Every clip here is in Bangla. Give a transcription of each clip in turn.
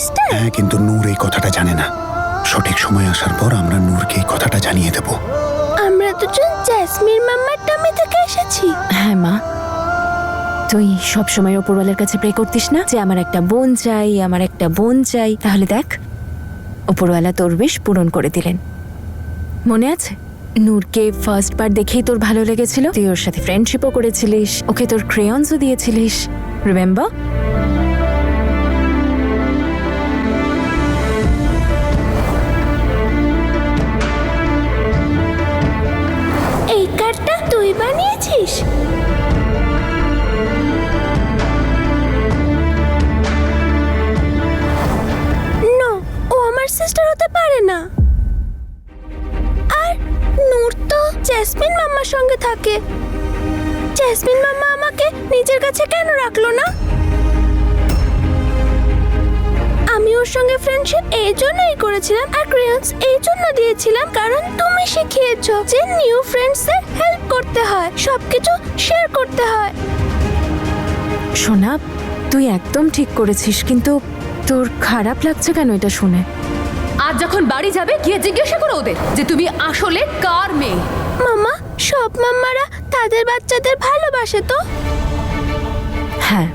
সিস্টার? হ্যাঁ, কিন্তু নূর এই কথাটা জানে না। সঠিক সময় আসার পর আমরা নূরকে এই কথাটা জানিয়ে দেব। আমরা দুজন জ্যাসমিন মাম্মার টামি থেকে এসেছি। হ্যাঁ মা, তুই সবসময় ওপরওয়ালার কাছে প্রে করতিস না যে আমার একটা বোন চাই, আমার একটা বোন চাই। তাহলে দেখ, ওপরওয়ালা তোর উইশ পূরণ করে দিলেন। মনে আছে নূরকে ফার্স্ট বার দেখেই তোর ভালো লেগেছিল? তুই ওর সাথে ফ্রেন্ডশিপও করেছিলিস, ওকে তোর ক্রেয়ন্সও দিয়েছিলিস, রিমেম্বার? এই কার্ডটা তুই বানিয়েছিস? নো, ও আমার সিস্টার হতে পারে না। আর নূর তো জ্যাসমিন মাম্মার সঙ্গে থাকে। জ্যাসমিন মাম্মা আমাকে নিজের কাছে কেন রাখলো না? আমি ওর সঙ্গে ফ্রেন্ডশিপ এই জন্যই করেছিলাম, আর ক্রেয়ন্স এই জন্য দিয়েছিলাম কারণ তুমি শিখিয়েছো যে নিউ ফ্রেন্ডসদের হেল্প করতে হয়, সবকিছু শেয়ার করতে হয়। সোনা, তুই একদম ঠিক করেছিস, কিন্তু তোর খারাপ লাগছে কেন এটা শুনে? আজ যখন বাড়ি যাবে গিয়ে জিজ্ঞাসা করো ওদের যে তুমি আসলে কার মেয়ে। মামা, সব মাম্মারা তাদের বাচ্চাদের ভালোবাসে তো? হ্যাঁ,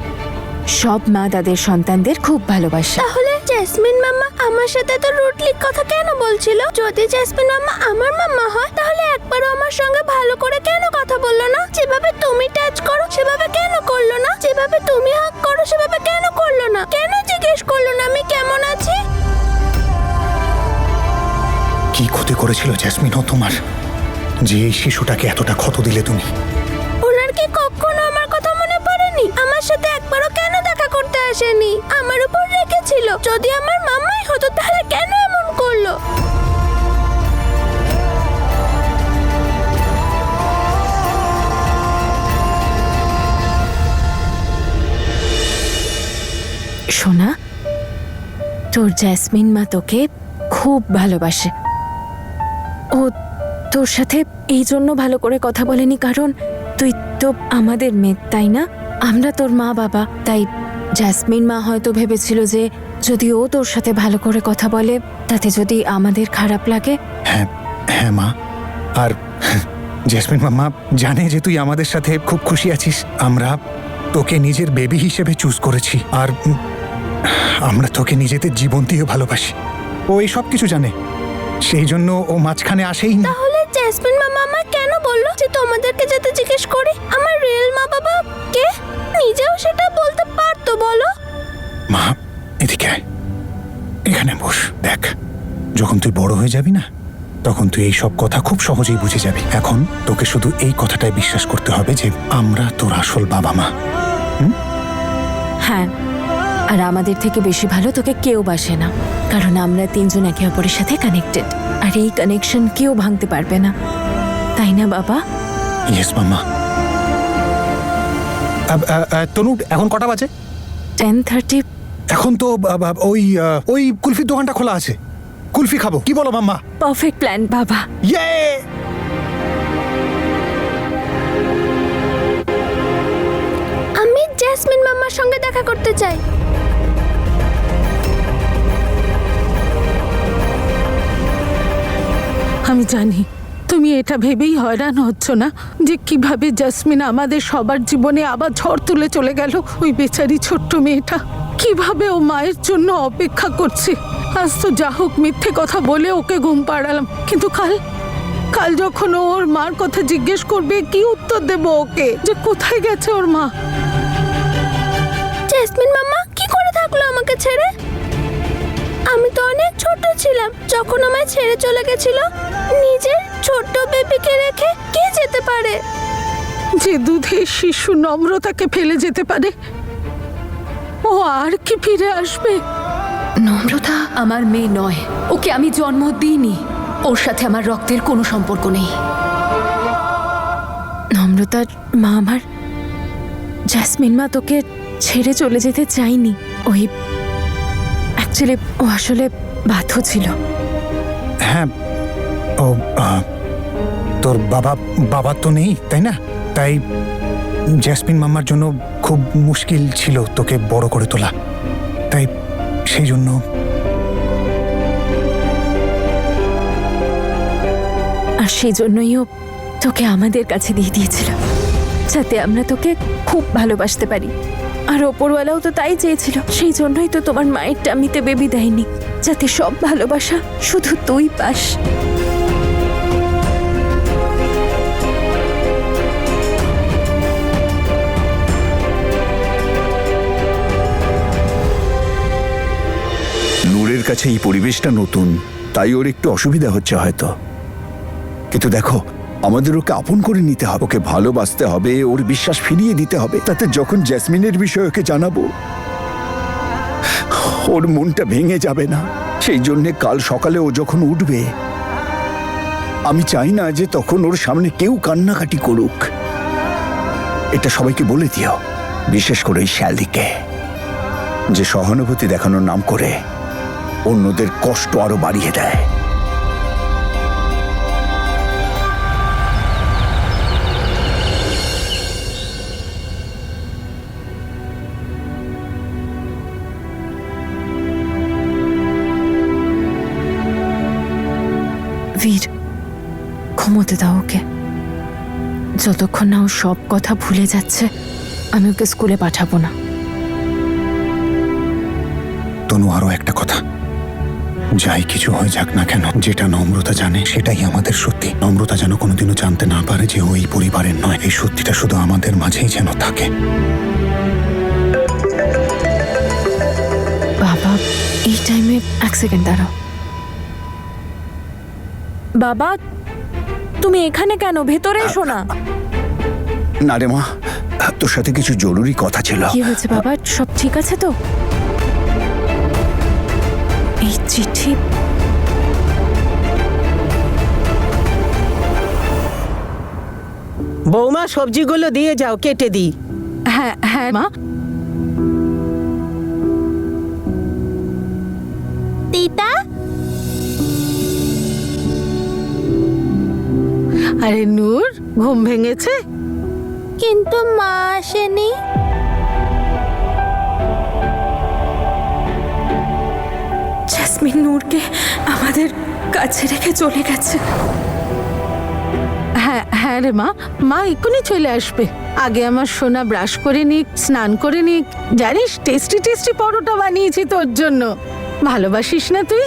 সব মা তাদের সন্তানদের খুব ভালোবাসে। তাহলে জ্যাসমিন মাম্মা আমার সাথে তো রুটলি কথা কেন বলছিল? যদি জ্যাসমিন মাম্মা আমার মাম্মা হয় তাহলে একবারও আমার সঙ্গে ভালো করে কেন কথা বললো না? যেভাবে তুমি টাচ করো সেভাবে কেন করলো না? যেভাবে তুমি হাগ করো সেভাবে কেন করলো না? কেন জিজ্ঞেস করলো না আমি কেমন আছি? কি ক্ষতি করেছিল জ্যাসমিন ও তোমার, যে এই শিশুটাকে এতটা ক্ষত দিলে তুমি? ওনার কি কখনো আমার কথা মনে পড়েনি? আমার সাথে একবারও কেন দেখা করতে আসেনি? আমার উপর রেখেছিল। যদি আমার মাম্মাই হতো তাহলে কেন এমন করলো? সোনা, তোর জ্যাসমিন মা তোকে খুব ভালোবাসে। ও তোর সাথে এই জন্য ভালো করে কথা বলেনি কারণ তুই তো আমাদের মেয়ে, তাই না? আমরা তোর মা বাবা। তাই জ্যাসমিন মা হয়তো ভেবেছিল যে যদি ও তোর সাথে ভালো করে কথা বলে তাতে যদি আমাদের খারাপ লাগে। হ্যাঁ হ্যাঁ মা, আর জ্যাসমিন মাম্মা জানে যে তুই আমাদের সাথে খুব খুশি আছিস। আমরা তোকে নিজের বেবি হিসেবে চুজ করেছি, আর আমরা তোকে নিজেদের জীবন দিয়ে ভালোবাসি। ও এই সব কিছু জানে, সেই জন্য ও মাঝখানে আসেই না। তাহলে জ্যাসমিন মামা আমায় কেন বললো যে তোমাদেরকে যেতে জিজ্ঞেস করি? আমার রিয়েল মা বাবা কে? নিজেও সেটা বলতে পারতো, বলো। মা, এদিকে আয়, এখানে বস। দেখ, যখন তুই বড় হয়ে যাবি না তখন তুই এই সব কথা খুব সহজেই বুঝে যাবি। এখন তোকে শুধু এই কথাটাই বিশ্বাস করতে হবে যে আমরা তোর আসল বাবা মা। হ্যাঁ, আর আমাদের থেকে বেশি ভালো তোকে কেউ বাসে না, কারণ আমরা তিনজন একে অপরের সাথে কানেক্টেড, আর এই কানেকশন কেউ ভাঙতে পারবে না, তাই না বাবা? ইয়েস মাম্মা। তনু, এখন কটা বাজে? 10:30। এখন তো ওই কুলফির দোকানটা খোলা আছে, কুলফি খাবো। কি বলো মাম্মা? পারফেক্ট প্ল্যান বাবা। ইয়ে! আমি জ্যাসমিন মাম্মার সঙ্গে দেখা করতে চাই। আমি জানি তুমি এটা ভেবেই হয়রান হচ্ছ না যে কিভাবে জাসমিন আমাদের সবার জীবনে আবার ঝড় তুলে চলে গেল। ওই বেচারি ছোট্ট মেয়েটা কিভাবে ও মায়ের জন্য অপেক্ষা করছে। আজ তো যা হোক মিথ্যে কথা বলে ওকে ঘুম পাড়ালাম, কিন্তু কাল যখন ও ওর মার কথা জিজ্ঞেস করবে কি উত্তর দেব ওকে, যে কোথায় গেছে ওর মা? জ্যাসমিন মাম্মা কি করে থাকলো আমাকে ছেড়ে? আমি তো অনেক ছোট ছিলাম যখন আমায় ছেড়ে চলে গেছিল। নিজের ছোট্ট বেবিকে রেখে কে যেতে পারে? যে দুধের শিশু নম্রতাকে ফেলে যেতে পারে, ও আর কি ফিরে আসবে? নম্রতা আমার মেয়ে নয়, ওকে আমি জন্ম দিইনি, ওর সাথে আমার রক্তের কোনো সম্পর্ক নেই। নম্রতার মা আমার, জ্যাসমিন মা তোকে ছেড়ে চলে যেতে চাইনি। ওই অ্যাকচুয়ালি ও আসলে বাধ্য ছিল। হ্যাঁ, ও তোর বাবা তো নেই, তাই না? তাই জ্যাসমিন মাম্মার জন্য খুব মুশকিল ছিল তোকে বড় করে তোলা। তাই সেই জন্য আর সেই জন্যই ও তোকে আমাদের কাছে দিয়ে দিয়েছিল, যাতে আমরা তোকে খুব ভালোবাসতে পারি। আর ওপরওয়ালাও তো তাই চেয়েছিল, সেই জন্যই তো তোমার মায়ের টামিতে বেবি দেয়নি, যাতে সব ভালোবাসা শুধু তুই পাস। নূরের কাছে এই পরিবেশটা নতুন, তাই ওর একটু অসুবিধা হচ্ছে হয়তো। কিন্তু দেখো, আমাদের ওকে আপন করে নিতে হবে, ওকে ভালোবাসতে হবে, ওর বিশ্বাস ফিরিয়ে দিতে হবে। তাতে যখন জেসমিনের বিষয়ে ওকে জানাবো, ওর মনটা ভেঙে যাবে না। সেই জন্যে কাল সকালে ও যখন উঠবে, আমি চাই না যে তখন ওর সামনে কেউ কান্নাকাটি করুক। এটা সবাইকে বলে দিও, বিশেষ করে ওই শ্যালিকে, যে সহানুভূতি দেখানোর নাম করে অন্যদের কষ্ট আরো বাড়িয়ে দেয়। বীর, ঘুমোতে দাও ওকে। যতক্ষণ না ও সব কথা ভুলে যাচ্ছে, আমি ওকে স্কুলে পাঠাবো না। তনু, আরো একটা কথা, যাই কিছু হয়ে যাক না কেন, যেটা নম্রতা জানে সেটাই আমাদের সত্যি। নম্রতা যেন কোনোদিনও জানতে না পারে যে ওই পরিবারের নয়। এই সত্যিটা শুধু আমাদের মাঝেই যেন থাকে। বাবা, এই টাইমে এক সেকেন্ড দাঁড়াও। বাবা, তুমি এখানে কেন? ভেতরে এসো না। না রে মা, তোর সাথে কিছু জরুরি কথা ছিল। কি হয়েছে বাবা? সব ঠিক আছে তো? এই চিঠি, বৌমা সবজিগুলো দিয়ে যাও, কেটে দিই। হ্যাঁ হ্যাঁ মা। দিদা, আরে নূর, ঘুম ভেঙেছে? কিন্তু মা আসেনি। জেসমিন নূরকে আমাদের কাছে রেখে চলে গেছে। হ্যাঁ হ্যাঁ রে মা, মা এক্ষুনি চলে আসবে। আগে আমার সোনা ব্রাশ করে নিক, স্নান করে নিক। জানিস, টেস্টি টেস্টি পরোটা বানিয়েছি তোর জন্য। ভালোবাসিস না তুই?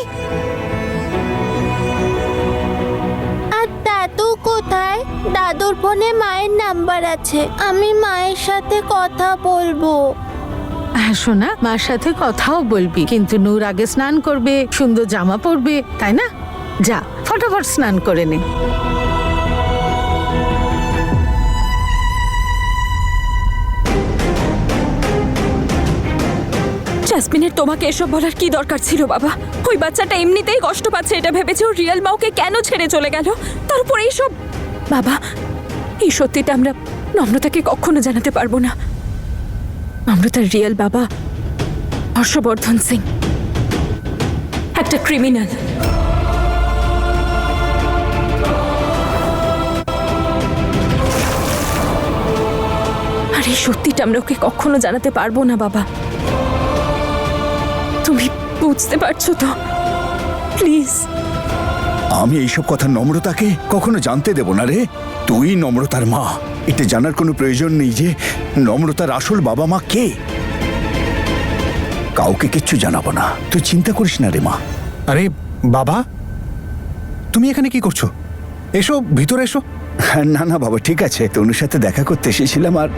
আর দাদু কোথায়? দাদুর ফোনে মায়ের নাম্বার আছে, আমি মায়ের সাথে কথা বলবো। হ্যাঁ সোনা, মার সাথে কথাও বলবি, কিন্তু নূর আগে স্নান করবে, সুন্দর জামা পরবে, তাই না? যা ফটাফট স্নান করে নে। জাসমিনের তোমাকে এসব বলার কি দরকার ছিল বাবা? ওই বাচ্চাটা এমনিতেই কষ্ট পাচ্ছে, এটা ভেবেছে ওর রিয়েল মাওকে কেন ছেড়ে চলে গেল। তার উপর এইসব। বাবা, এই সত্যিটা আমরা নম্রতাকে কখনো জানাতে পারবো না। নম্রতার রিয়েল বাবা হর্ষবর্ধন সিং, একটা ক্রিমিনাল। আর এই সত্যিটা আমরা ওকে কখনো জানাতে পারবো না বাবা। তুমি বুঝতে পারছো তো? প্লিজ। আমি এইসব কথা নম্রতাকে কখনো জানতে দেব না রে। তুই নম্রতার মা, এটা জানার কোনো প্রয়োজন নেই যে নম্রতার আসল বাবা মা কে। কাউকে কিচ্ছু জানাবো না, তুই চিন্তা করিস না রে মা। আরে বাবা, তুমি এখানে কি করছো? এসো, ভিতরে এসো। না না বাবা, ঠিক আছে, তনুর সাথে দেখা করতে এসেছিলাম। আর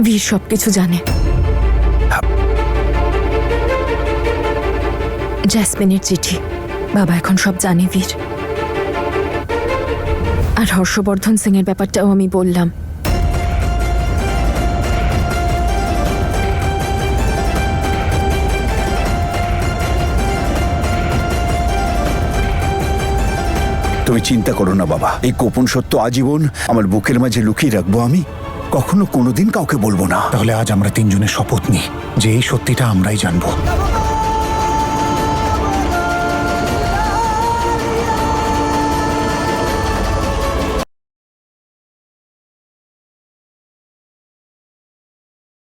বীর সবকিছু জানে। জেসমিনের চিঠি, বাবা এখন সব জানে বীর। আর হর্ষবর্ধন সিং এর ব্যাপারটাও আমি বললাম। তুমি চিন্তা করো না বাবা, এই গোপন সত্য আজীবন আমার বুকের মাঝে লুকিয়ে রাখবো। আমি কখনো কোনোদিন কাউকে বলবো না। তাহলে আজ আমরা তিনজনের শপথ নিই যে এই সত্যিটা আমরাই জানবো।